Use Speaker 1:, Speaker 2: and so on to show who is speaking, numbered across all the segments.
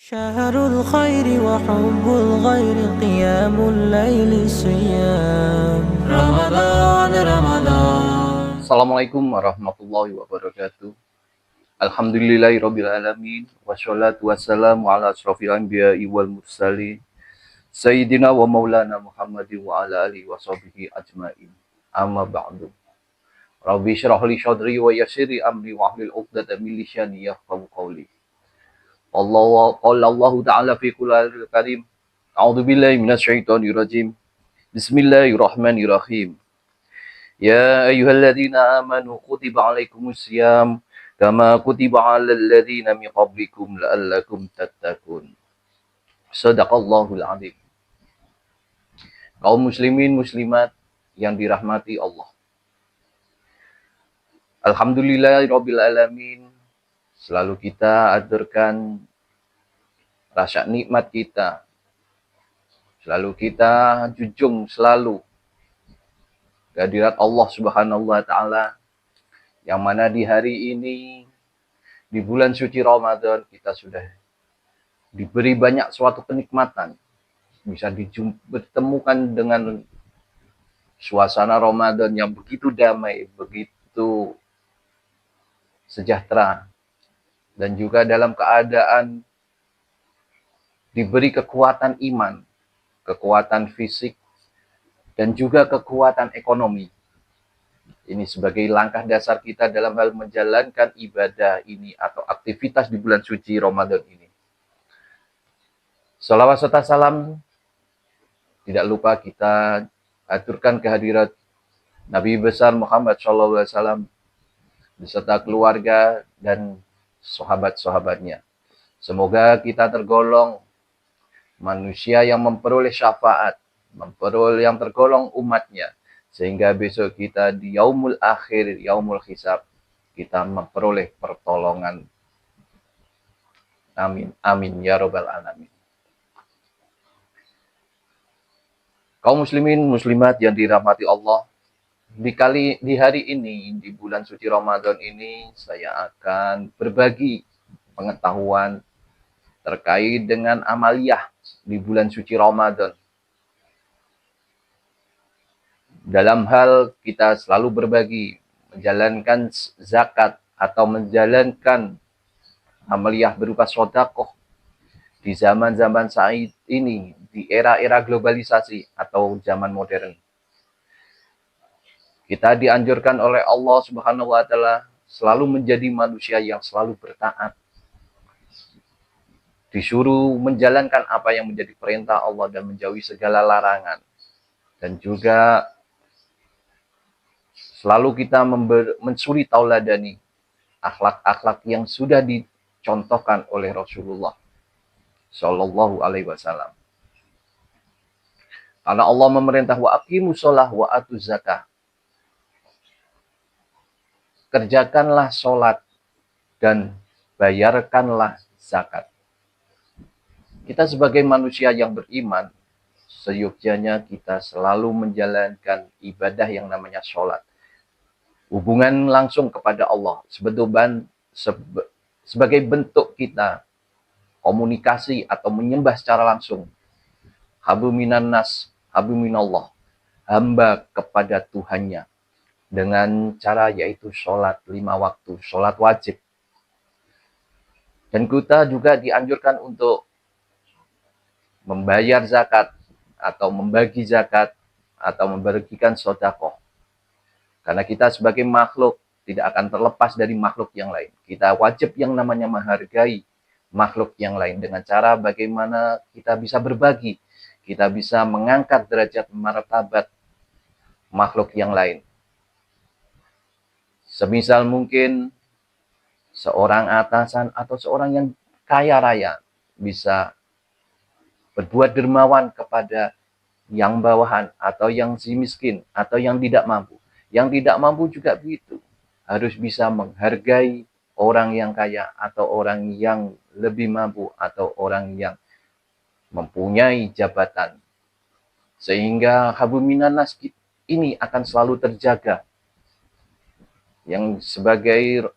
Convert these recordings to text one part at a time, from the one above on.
Speaker 1: شهر الخير وحب الغير قيام الليل صيام رمضان رمضان.
Speaker 2: Assalamualaikum warahmatullahi wabarakatuh. Alhamdulillahirabbil alamin wassalatu wassalamu ala asrofil anbiya'i wal mursalin sayyidina wa maulana Muhammadin wa ala alihi washabihi ajmain. Amma ba'du. Rabbi shrah li sadri wa yassir li amri wa hlul 'uqdatam min lisani yafqahu qawli. Allah ta'ala fi Qur'anil Karim. A'udzu billahi minasyaitonir rajim. Bismillahirrahmanirrahim. Ya ayyuhalladzina amanu kutiba alaikumus syiyam kama kutiba alal ladzina min qablikum la'allakum tattaqun. Shadaqallahul adzim. Kaum muslimin muslimat yang dirahmati Allah. Alhamdulillahirabbil alamin. Selalu kita aturkan rasa nikmat kita. Selalu kita junjung selalu kehadirat Allah Subhanahu wa taala, yang mana di hari ini di bulan suci Ramadan kita sudah diberi banyak suatu kenikmatan, bisa ditemukan dengan suasana Ramadan yang begitu damai, begitu sejahtera, dan juga dalam keadaan diberi kekuatan iman, kekuatan fisik, dan juga kekuatan ekonomi. Ini sebagai langkah dasar kita dalam hal menjalankan ibadah ini atau aktivitas di bulan suci Ramadan ini. Salawat serta salam tidak lupa kita aturkan kehadirat Nabi besar Muhammad SAW beserta keluarga dan sahabat-sahabatnya. Semoga kita tergolong manusia yang memperoleh syafaat, yang tergolong umatnya, sehingga besok kita di yaumul akhir, yaumul hisab, kita memperoleh pertolongan. Amin, amin, ya robbal alamin. Kaum muslimin, muslimat yang dirahmati Allah, di hari ini, di bulan suci Ramadan ini, saya akan berbagi pengetahuan terkait dengan amaliyah di bulan suci Ramadan. Dalam hal kita selalu berbagi, menjalankan zakat atau menjalankan amaliyah berupa sedekah di zaman-zaman saat ini, di era-era globalisasi atau zaman modern. Kita dianjurkan oleh Allah Subhanahu wa taala selalu menjadi manusia yang selalu bertaat. Disuruh menjalankan apa yang menjadi perintah Allah dan menjauhi segala larangan. Dan juga selalu kita mensuri tauladani akhlak-akhlak yang sudah dicontohkan oleh Rasulullah Shallallahu Alaihi Wasallam. Karena Allah memerintah wa aqimus shalah wa atuz zakah. Kerjakanlah sholat dan bayarkanlah zakat. Kita sebagai manusia yang beriman, seyogyanya kita selalu menjalankan ibadah yang namanya sholat. Hubungan langsung kepada Allah, sebagai bentuk kita komunikasi atau menyembah secara langsung. Habu minan nas, habu minallah, hamba kepada Tuhannya, dengan cara yaitu sholat 5 waktu, sholat wajib. Dan kita juga dianjurkan untuk membayar zakat atau membagi zakat atau membagikan sedekah. Karena kita sebagai makhluk tidak akan terlepas dari makhluk yang lain. Kita wajib yang namanya menghargai makhluk yang lain dengan cara bagaimana kita bisa berbagi, kita bisa mengangkat derajat martabat makhluk yang lain. Semisal mungkin seorang atasan atau seorang yang kaya raya bisa berbuat dermawan kepada yang bawahan atau yang si miskin atau yang tidak mampu. Yang tidak mampu juga begitu. Harus bisa menghargai orang yang kaya atau orang yang lebih mampu atau orang yang mempunyai jabatan. Sehingga habu minan nas ini akan selalu terjaga. Yang sebagai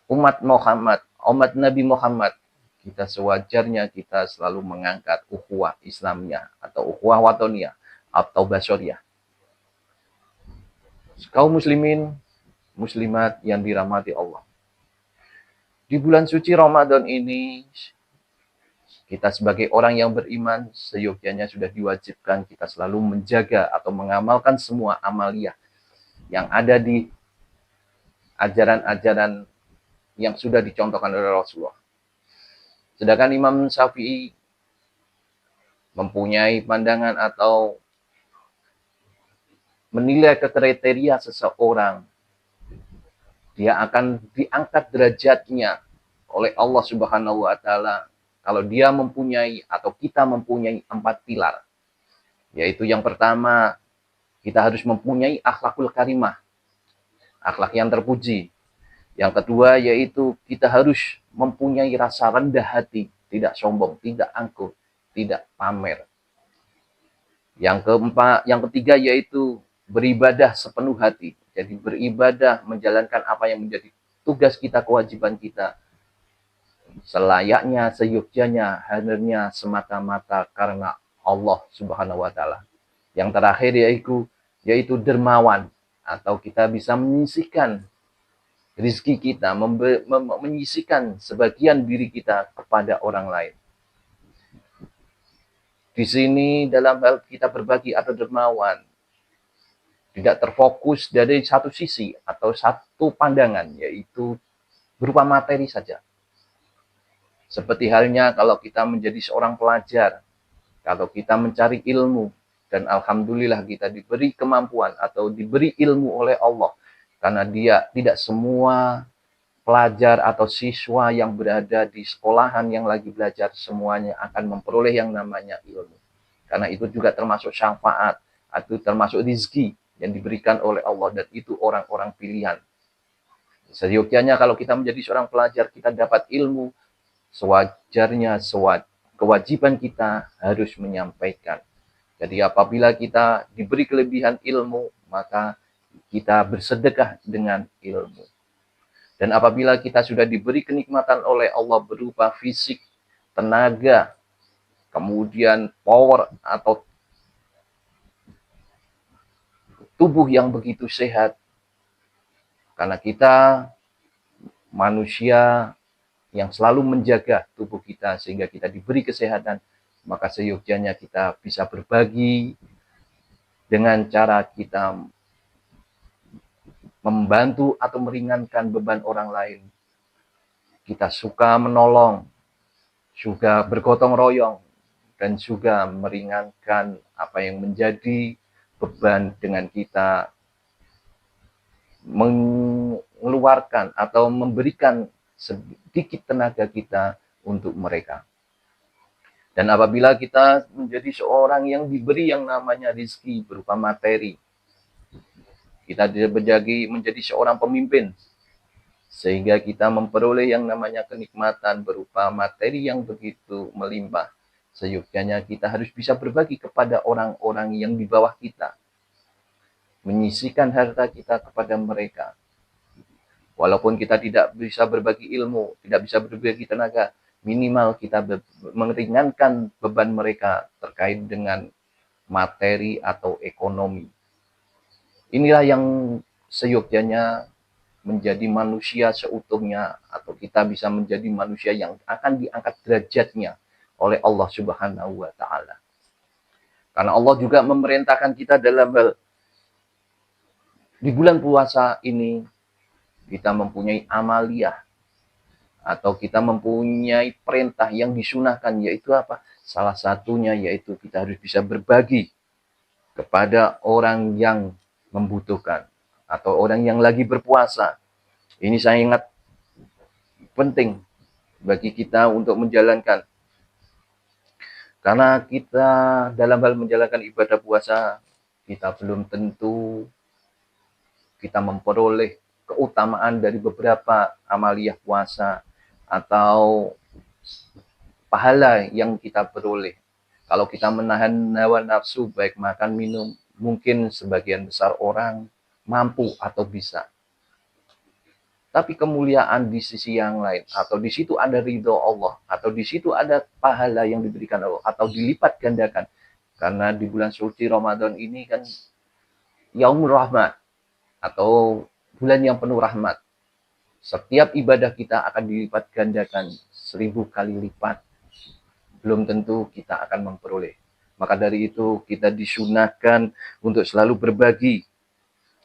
Speaker 2: umat Nabi Muhammad, kita sewajarnya kita selalu mengangkat ukhuwah Islamnya atau ukhuwah watoniyah atau basyariyah. Kaum muslimin, muslimat yang dirahmati Allah. Di bulan suci Ramadan ini, kita sebagai orang yang beriman, seyogyanya sudah diwajibkan kita selalu menjaga atau mengamalkan semua amaliyah yang ada di ajaran-ajaran yang sudah dicontohkan oleh Rasulullah. Sedangkan Imam Syafi'i mempunyai pandangan atau menilai kriteria seseorang, dia akan diangkat derajatnya oleh Allah Subhanahu wa taala kalau dia mempunyai atau kita mempunyai 4 pilar. Yaitu yang pertama, kita harus mempunyai akhlakul karimah, akhlak yang terpuji. Yang kedua yaitu kita harus mempunyai rasa rendah hati, tidak sombong, tidak angkuh, tidak pamer. Yang ketiga yaitu beribadah sepenuh hati. Jadi beribadah menjalankan apa yang menjadi tugas kita, kewajiban kita. Selayaknya, seyogyanya, hanya semata-mata karena Allah Subhanahu wa taala. Yang terakhir yaitu dermawan, atau kita bisa menyisihkan rizki kita, menyisihkan sebagian diri kita kepada orang lain. Di sini dalam hal kita berbagi atau dermawan, tidak terfokus dari satu sisi atau satu pandangan, yaitu berupa materi saja. Seperti halnya kalau kita menjadi seorang pelajar, kalau kita mencari ilmu, dan alhamdulillah kita diberi kemampuan atau diberi ilmu oleh Allah. Karena tidak semua pelajar atau siswa yang berada di sekolahan yang lagi belajar semuanya akan memperoleh yang namanya ilmu. Karena itu juga termasuk syafaat, atau termasuk rezeki yang diberikan oleh Allah, dan itu orang-orang pilihan. Seyogyanya kalau kita menjadi seorang pelajar, kita dapat ilmu, sewajarnya kewajiban kita harus menyampaikan. Jadi apabila kita diberi kelebihan ilmu, maka kita bersedekah dengan ilmu. Dan apabila kita sudah diberi kenikmatan oleh Allah berupa fisik, tenaga, kemudian power atau tubuh yang begitu sehat, karena kita manusia yang selalu menjaga tubuh kita sehingga kita diberi kesehatan, maka seyogyanya kita bisa berbagi dengan cara kita membantu atau meringankan beban orang lain. Kita suka menolong, juga bergotong royong, dan juga meringankan apa yang menjadi beban dengan kita mengeluarkan atau memberikan sedikit tenaga kita untuk mereka. Dan apabila kita menjadi seorang yang diberi yang namanya rezeki berupa materi, kita menjadi seorang pemimpin, sehingga kita memperoleh yang namanya kenikmatan berupa materi yang begitu melimpah. Seyogyanya kita harus bisa berbagi kepada orang-orang yang di bawah kita, menyisihkan harta kita kepada mereka. Walaupun kita tidak bisa berbagi ilmu, tidak bisa berbagi tenaga, minimal kita meringankan beban mereka terkait dengan materi atau ekonomi. Inilah yang seyogyanya menjadi manusia seutuhnya, atau kita bisa menjadi manusia yang akan diangkat derajatnya oleh Allah Subhanahu wa taala. Karena Allah juga memerintahkan kita dalam hal di bulan puasa ini kita mempunyai amaliyah atau kita mempunyai perintah yang disunahkan, yaitu apa? Salah satunya yaitu kita harus bisa berbagi kepada orang yang membutuhkan atau orang yang lagi berpuasa. Ini sangat penting bagi kita untuk menjalankan. Karena kita dalam hal menjalankan ibadah puasa, kita belum tentu kita memperoleh keutamaan dari beberapa amaliyah puasa atau pahala yang kita peroleh. Kalau kita menahan hawa nafsu, baik makan, minum, mungkin sebagian besar orang mampu atau bisa. tapi kemuliaan di sisi yang lain, atau di situ ada ridho Allah, atau di situ ada pahala yang diberikan Allah, atau dilipat gandakan. Karena di bulan suci Ramadan ini kan Yaumul Rahmat, atau bulan yang penuh rahmat. Setiap ibadah kita akan dilipat gandakan 1000 kali lipat. Belum tentu kita akan memperoleh. Maka dari itu kita disunahkan untuk selalu berbagi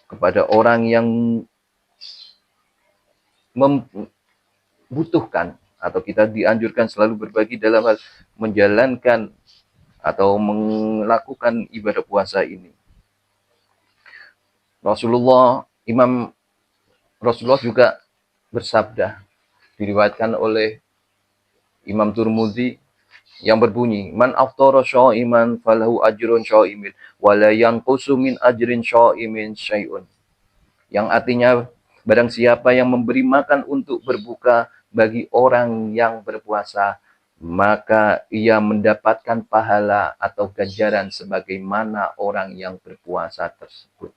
Speaker 2: kepada orang yang membutuhkan, atau kita dianjurkan selalu berbagi dalam hal menjalankan atau melakukan ibadah puasa ini. Rasulullah juga bersabda, diriwayatkan oleh Imam Turmudi, yang berbunyi, man aftara syaiman falahu ajrun syaimin wa la yanqusu min ajrin syaimin syai'un. Yang artinya, barang siapa yang memberi makan untuk berbuka bagi orang yang berpuasa, maka ia mendapatkan pahala atau ganjaran sebagaimana orang yang berpuasa tersebut.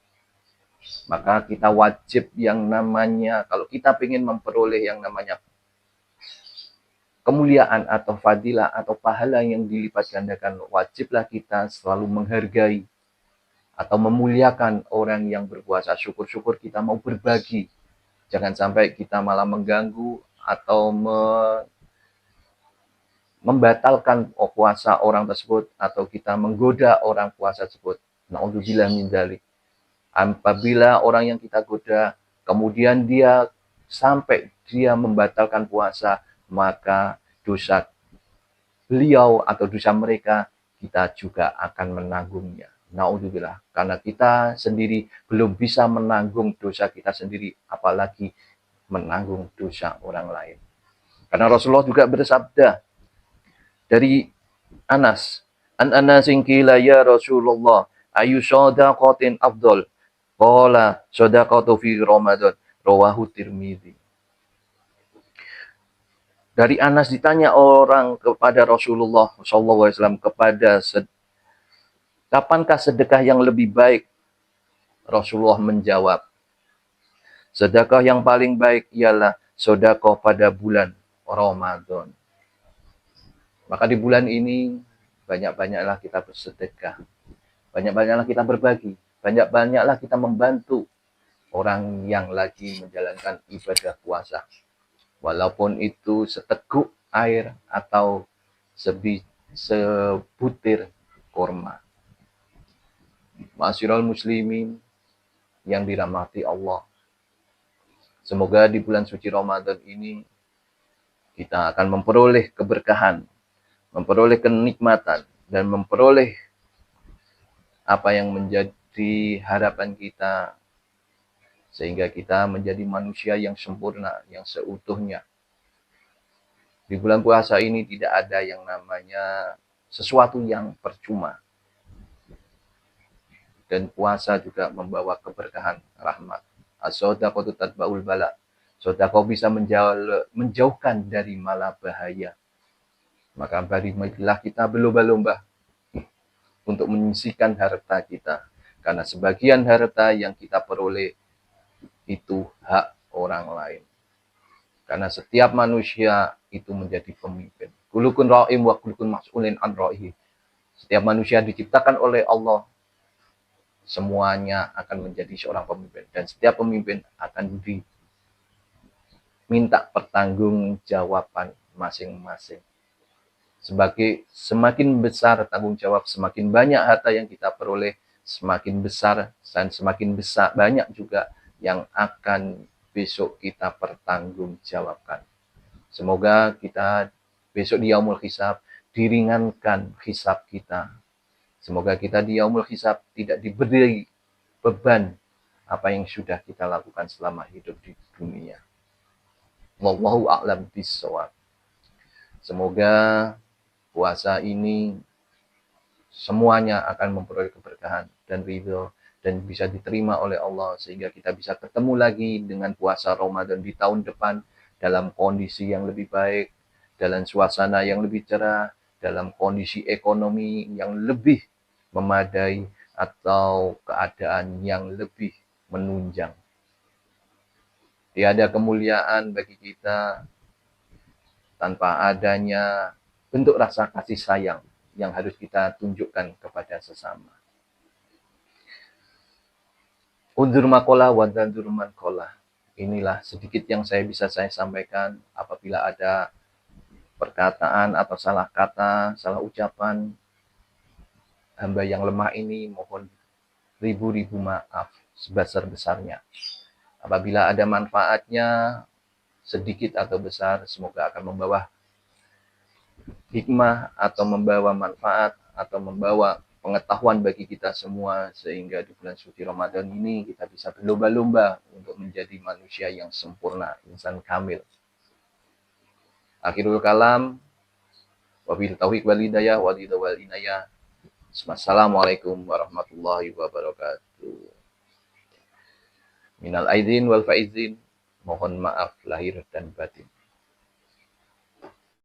Speaker 2: Maka kita wajib yang namanya, kalau kita ingin memperoleh yang namanya kemuliaan atau fadilah atau pahala yang dilipat gandakan, wajiblah kita selalu menghargai atau memuliakan orang yang berpuasa. Syukur-syukur kita mau berbagi. Jangan sampai kita malah mengganggu atau membatalkan puasa orang tersebut, atau kita menggoda orang puasa tersebut. Na'udzubillah min dzalik. Apabila orang yang kita goda, kemudian dia sampai dia membatalkan puasa, maka dosa beliau atau dosa mereka kita juga akan menanggungnya. Na'udzubillah. Karena kita sendiri belum bisa menanggung dosa kita sendiri, apalagi menanggung dosa orang lain. Karena Rasulullah juga bersabda dari Anas, an Anasin qila ya Rasulullah, ayu shadaqatin afdal? Qala shadaqatu fi Ramadan, rawahu Tirmidzi. Dari Anas ditanya orang kepada Rasulullah SAW, kapankah sedekah yang lebih baik? Rasulullah menjawab, sedekah yang paling baik ialah sedekah pada bulan Ramadan. Maka di bulan ini banyak-banyaklah kita bersedekah, banyak-banyaklah kita berbagi, banyak-banyaklah kita membantu orang yang lagi menjalankan ibadah puasa. Walaupun itu seteguk air atau sebutir kurma. Ma'asyiral muslimin yang dirahmati Allah, semoga di bulan suci Ramadan ini kita akan memperoleh keberkahan, memperoleh kenikmatan, dan memperoleh apa yang menjadi harapan kita, sehingga kita menjadi manusia yang sempurna, yang seutuhnya. Di bulan puasa ini tidak ada yang namanya sesuatu yang percuma. Dan puasa juga membawa keberkahan, rahmat. As-shadaqatu tatba'ul bala. Sedekah bisa menjauhkan dari mala bahaya. Maka marilah kita berlomba-lomba untuk menyisihkan harta kita. Karena sebagian harta yang kita peroleh itu hak orang lain. Karena setiap manusia itu menjadi pemimpin. Kulukun ra'im wa kulukun mas'ulin an ra'ihi. Setiap manusia diciptakan oleh Allah, semuanya akan menjadi seorang pemimpin. Dan setiap pemimpin akan diminta pertanggungjawaban masing-masing. Semakin besar tanggung jawab, semakin banyak harta yang kita peroleh, semakin besar dan semakin banyak juga yang akan besok kita pertanggungjawabkan. Semoga kita besok di Yaumul Hisab diringankan hisab kita. Semoga kita di Yaumul Hisab tidak diberi beban apa yang sudah kita lakukan selama hidup di dunia. Wallahu a'lam bishawab. Semoga puasa ini semuanya akan memperoleh keberkahan dan ridho, dan bisa diterima oleh Allah, sehingga kita bisa ketemu lagi dengan puasa Ramadan di tahun depan dalam kondisi yang lebih baik, dalam suasana yang lebih cerah, dalam kondisi ekonomi yang lebih memadai, atau keadaan yang lebih menunjang. Tiada kemuliaan bagi kita tanpa adanya bentuk rasa kasih sayang yang harus kita tunjukkan kepada sesama. Undur makola wadandur mankola. Inilah sedikit yang bisa saya sampaikan. Apabila ada perkataan atau salah kata, salah ucapan, hamba yang lemah ini mohon ribu-ribu maaf sebesar-besarnya. Apabila ada manfaatnya, sedikit atau besar, semoga akan membawa hikmah atau membawa manfaat atau membawa pengetahuan bagi kita semua, sehingga di bulan suci Ramadan ini kita bisa berlomba-lomba untuk menjadi manusia yang sempurna, insan kamil. Akhirul kalam, wabil taufiq wal hidayah wal inayah. Assalamualaikum warahmatullahi wabarakatuh. Minal aidin wal faizin, mohon maaf lahir dan batin.